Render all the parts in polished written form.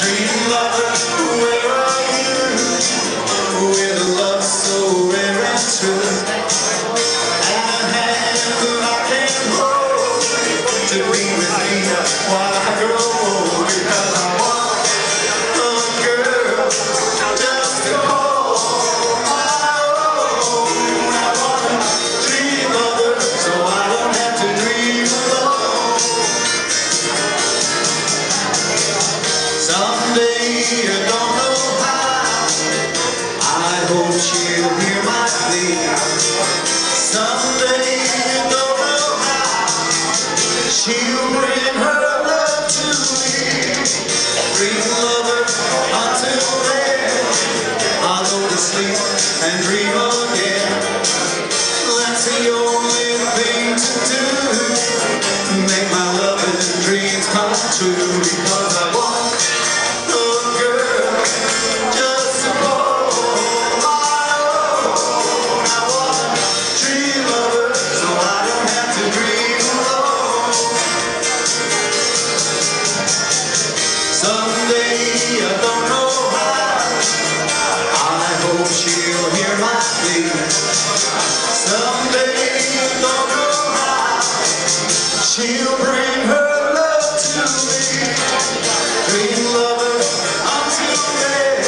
Dream lover, where are you? With a love so rare and true, and a hand that I can hold to be with me while I grow old. Because I want a girl just to call my own. I want a dream lover so I don't have to dream alone. Someday, I don't know how, I hope she'll hear my plea. Someday, I don't know how, she'll bring her love to me. Dream lover, until then, I'll go to sleep and dream again. That's the only thing to do, make my love and dreams come true. Because I want a girl just to call my own. I want a dream lover so I don't have to dream alone. Someday, I don't know how, I hope she'll hear my plea. Someday, I don't know how, she'll bring her love to me. Dream lover, until then,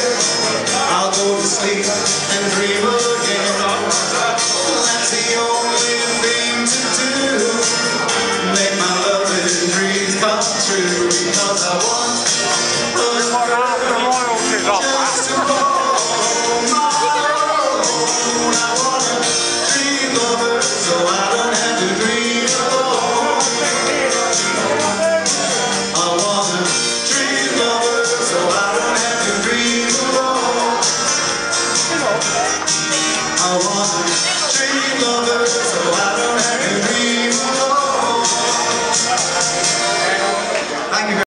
I'll go to sleep and dream again. That's the only thing to do, make my love and dreams come true. Because I want a girl just to call my own. I want a dream lover so I don't have to dream alone. I want a dream lover so I don't have to dream alone. I want a dream lover so I don't have to dream alone.